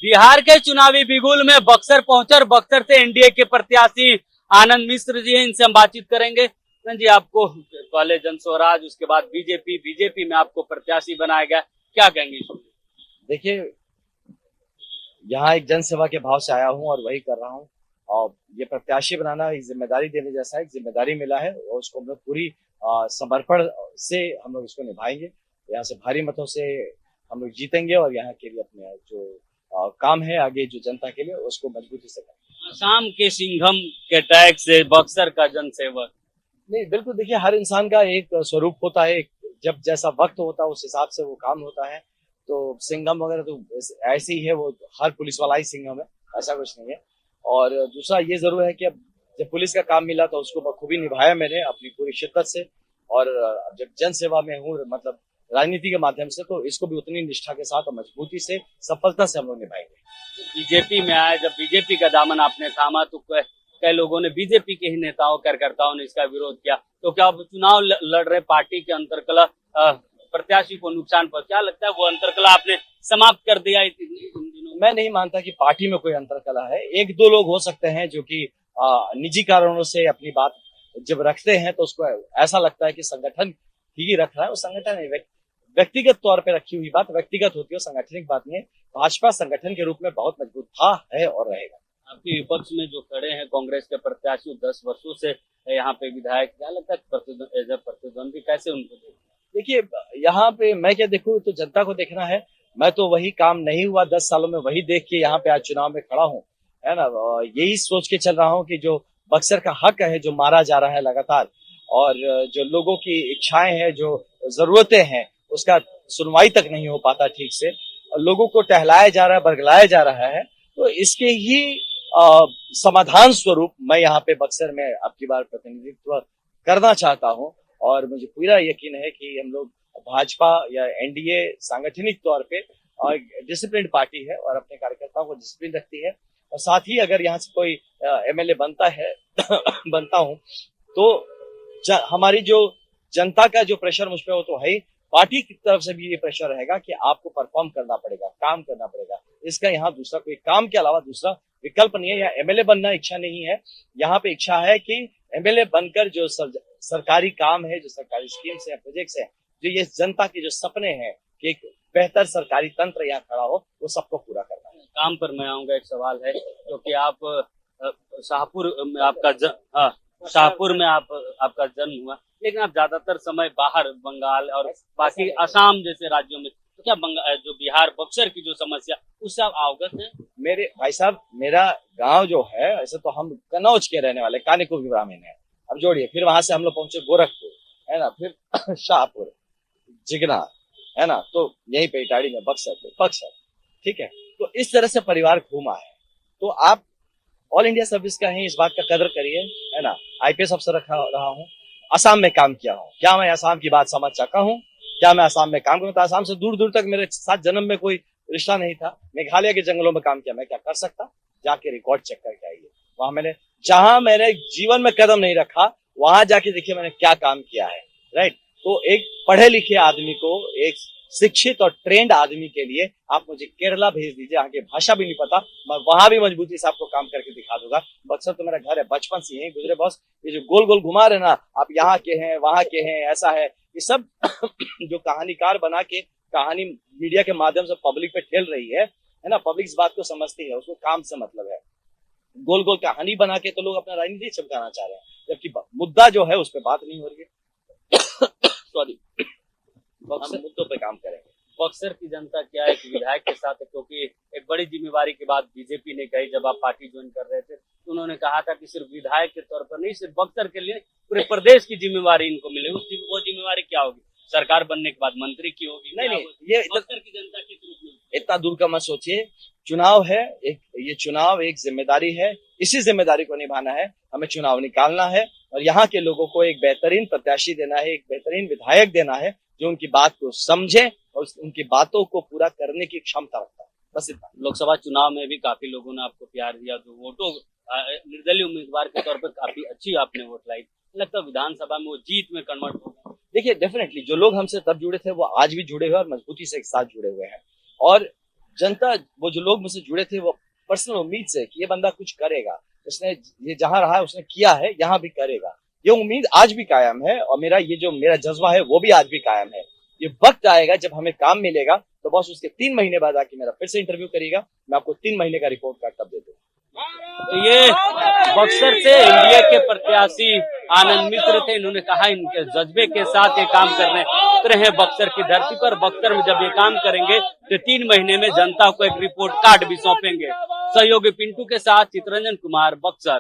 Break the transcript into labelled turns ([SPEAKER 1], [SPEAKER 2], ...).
[SPEAKER 1] बिहार के चुनावी बिगुल में बक्सर पहुंचे और बक्सर से एनडीए के प्रत्याशी आनंद मिश्र जी हैं, इनसे हम बातचीत करेंगे। आनंद जी, आपको पहले जन स्वराज, उसके बाद बीजेपी में आपको प्रत्याशी बनाया गया, क्या कहेंगे इसमें?
[SPEAKER 2] देखिए, यहाँ एक जनसेवा के भाव से आया हूँ और वही कर रहा हूँ। और ये प्रत्याशी बनाना एक जिम्मेदारी देने जैसा है, एक जिम्मेदारी मिला है और उसको हम लोग पूरी समर्पण से हम लोग इसको निभाएंगे। यहाँ से भारी मतों से हम लोग जीतेंगे और यहाँ के लिए अपने जो काम है आगे जो जनता के लिए उसको मजबूती से करेंगे।
[SPEAKER 1] आसाम के सिंघम के टैग से बक्सर का जनसेवक।
[SPEAKER 2] नहीं, बिल्कुल, देखिए, हर इंसान का एक स्वरूप होता है, जब जैसा वक्त होता है उस हिसाब से वो काम होता है। तो सिंघम वगैरह तो ऐसे ही है, वो हर पुलिस वाला ही सिंघम है, ऐसा कुछ नहीं है। और दूसरा ये जरूर है कि अब जब पुलिस का काम मिला तो उसको बखूबी निभाया मैंने अपनी पूरी शिद्दत से। और जब जन सेवा में हूँ, मतलब राजनीति के माध्यम से, तो इसको भी उतनी निष्ठा के साथ और मजबूती से सफलता से हम लोग निभाएंगे।
[SPEAKER 1] बीजेपी में आए, जब बीजेपी का दामन आपने थामा तो कई लोगों ने, बीजेपी के ही नेताओं कार्यकर्ताओं ने इसका विरोध किया। तो क्या अब चुनाव लड़ रहे पार्टी के अंतरकलह प्रत्याशी को नुकसान पहुंचा? क्या लगता है वो अंतरकलह आपने समाप्त कर दिया इन दिनों?
[SPEAKER 2] मैं नहीं मानता कि पार्टी में कोई अंतरकलह है। एक दो लोग हो सकते हैं जो कि निजी कारणों से अपनी बात जब रखते हैं तो उसको ऐसा लगता है कि संगठन ही रख रहा है। वो संगठन है, व्यक्तिगत तौर पे रखी हुई बात व्यक्तिगत होती है, संगठनिक बात नहीं है। भाजपा संगठन के रूप में बहुत मजबूत था, है और रहेगा।
[SPEAKER 1] आपके विपक्ष में जो खड़े हैं कांग्रेस के प्रत्याशी, 10 वर्षों से यहाँ पे विधायक, क्या लगता है प्रतिद्वंदी कैसे उनको
[SPEAKER 2] देखिए, यहाँ पे मैं क्या देखूं, तो जनता को देखना है। मैं तो वही काम नहीं हुआ 10 सालों में, वही देख के यहाँ पे आज चुनाव में खड़ा हूँ, है ना। यही सोच के चल रहा हूँ कि जो बक्सर का हक है, जो मारा जा रहा है लगातार, और जो लोगों की इच्छाएं हैं, जो जरूरतें हैं, उसका सुनवाई तक नहीं हो पाता ठीक से, लोगों को टहलाया जा रहा है, बरगलाया जा रहा है। तो इसके ही समाधान स्वरूप मैं यहाँ पे बक्सर में अब की बार प्रतिनिधित्व करना चाहता हूँ। और मुझे पूरा यकीन है कि हम लोग भाजपा या एनडीए सांगठनिक तौर पे और डिसिप्लिन पार्टी है और अपने कार्यकर्ताओं को डिसिप्लिन रखती है। और साथ ही अगर यहाँ से कोई एमएलए बनता है बनता हूँ तो हमारी जो जनता का जो प्रेशर मुझ पे हो तो है ही, पार्टी की तरफ से भी ये प्रेशर रहेगा कि आपको परफॉर्म करना पड़ेगा, काम करना पड़ेगा। इसका यहाँ दूसरा कोई काम के अलावा दूसरा विकल्प नहीं है। या एमएलए बनना इच्छा नहीं है, यहाँ पे इच्छा है कि एमएलए बनकर जो सरकारी काम है, जो सरकारी स्कीम्स है, प्रोजेक्ट्स है, जो ये जनता के जो सपने हैं कि एक बेहतर सरकारी तंत्र यहाँ खड़ा हो, वो सबको पूरा करना है।
[SPEAKER 1] काम पर मैं आऊंगा। एक सवाल है, क्योंकि आप शाहपुर में आपका शाहपुर में आपका जन्म हुआ, लेकिन आप ज्यादातर समय बाहर बंगाल और बाकी असम जैसे राज्यों में, तो क्या जो बिहार बक्सर की जो समस्या, उससे आप अवगत हैं?
[SPEAKER 2] मेरे भाई साहब, मेरा गांव जो है, ऐसे तो हम कन्नौज के रहने वाले, कानिको की ब्राह्मण है। अब जोड़िए, फिर वहां से हम लोग पहुंचे गोरखपुर, है ना, फिर शाहपुर, जिगना, है ना, तो यहीं पे इटाड़ी में बक्सर, ठीक है। तो इस तरह से परिवार घूमा है। तो आप ऑल इंडिया सर्विस का है, इस बात का कदर करिए, है ना। आईपीएस अफसर रहा हूँ, असम में काम किया हूँ। क्या मैं असम की बात समझ सका हूँ? क्या मैं असम में काम करूँ? असम से दूर दूर तक मेरे साथ जन्म में कोई रिश्ता नहीं था। मेघालय के जंगलों में काम किया, मैं क्या कर सकता? जाके रिकॉर्ड चेक करके आइए। वहां जहां मैंने जीवन में कदम नहीं रखा, वहां जाके देखिए मैंने क्या काम किया है, राइट। तो एक पढ़े लिखे आदमी को, एक शिक्षित और ट्रेंड आदमी के लिए आप मुझे केरला भेज दीजिए, आगे भाषा भी नहीं पता, मैं वहां भी मजबूती से आपको काम करके दिखा दूंगा। बक्सर तो मेरा घर है, बचपन से यही गुजरे बॉस। ये जो गोल गोल घुमा रहे ना, आप यहाँ के हैं, वहां के हैं, ऐसा है, ये सब जो कहानीकार बना के कहानी मीडिया के माध्यम से पब्लिक पे ठेल रही है ना। पब्लिक इस बात को समझती है, उसको काम से मतलब है। गोल गोल कहानी बना के तो लोग अपना राजनीति चमकाना चाह रहे हैं, जबकि मुद्दा जो है उस पर बात नहीं हो रही है। सॉरी, हम मुद्दों पे काम करेंगे।
[SPEAKER 1] बक्सर की जनता क्या है कि विधायक के साथ है, क्योंकि एक बड़ी जिम्मेवारी के बाद बीजेपी ने कही, जब आप पार्टी ज्वाइन कर रहे थे तो उन्होंने कहा था कि सिर्फ विधायक के तौर पर नहीं, सिर्फ बक्सर के लिए पूरे प्रदेश की जिम्मेवारी इनको मिलेगी। वो जिम्मेवारी क्या होगी? सरकार बनने के बाद मंत्री की होगी?
[SPEAKER 2] नहीं, ये
[SPEAKER 1] बक्सर की जनता किस रूप में?
[SPEAKER 2] इतना दूर का मत सोचिए। चुनाव है एक, ये चुनाव एक जिम्मेदारी है, इसी जिम्मेदारी को निभाना है। हमें चुनाव निकालना है और यहाँ के लोगों को एक बेहतरीन प्रत्याशी देना है, एक बेहतरीन विधायक देना है जो उनकी बात को समझे और उनकी बातों को पूरा करने की क्षमता रखता है। बस इतना।
[SPEAKER 1] लोकसभा चुनाव में भी काफी लोगों ने आपको प्यार दिया, जो वोटों निर्दलीय उम्मीदवार के तौर पर काफी अच्छी आपने वोट लाई, लगता है विधानसभा में वो जीत में कन्वर्ट होगा?
[SPEAKER 2] देखिए, डेफिनेटली जो लोग हमसे तब जुड़े थे वो आज भी जुड़े हुए और मजबूती से एक साथ जुड़े हुए हैं। और जनता, वो जो लोग मुझसे जुड़े थे, वो पर्सनल उम्मीद से कि ये बंदा कुछ करेगा, उसने ये जहां रहा है उसने किया है, यहाँ भी करेगा, ये उम्मीद आज भी कायम है। और मेरा जज्बा है वो भी आज भी कायम है। ये वक्त आएगा जब हमें काम मिलेगा तो बस उसके 3 महीने बाद आके मेरा फिर से इंटरव्यू करेगा, मैं आपको 3 महीने का रिपोर्ट कार्ड तब दे दूंगा।
[SPEAKER 1] तो ये बक्सर से एनडीए के प्रत्याशी आनंद मिश्र थे। इन्होंने कहा इनके जज्बे के साथ ये काम करने उतरे हैं बक्सर की धरती पर। बक्सर में जब ये काम करेंगे तो 3 महीने में जनता को एक रिपोर्ट कार्ड भी सौंपेंगे। सहयोगी पिंटू के साथ चितरंजन कुमार, बक्सर।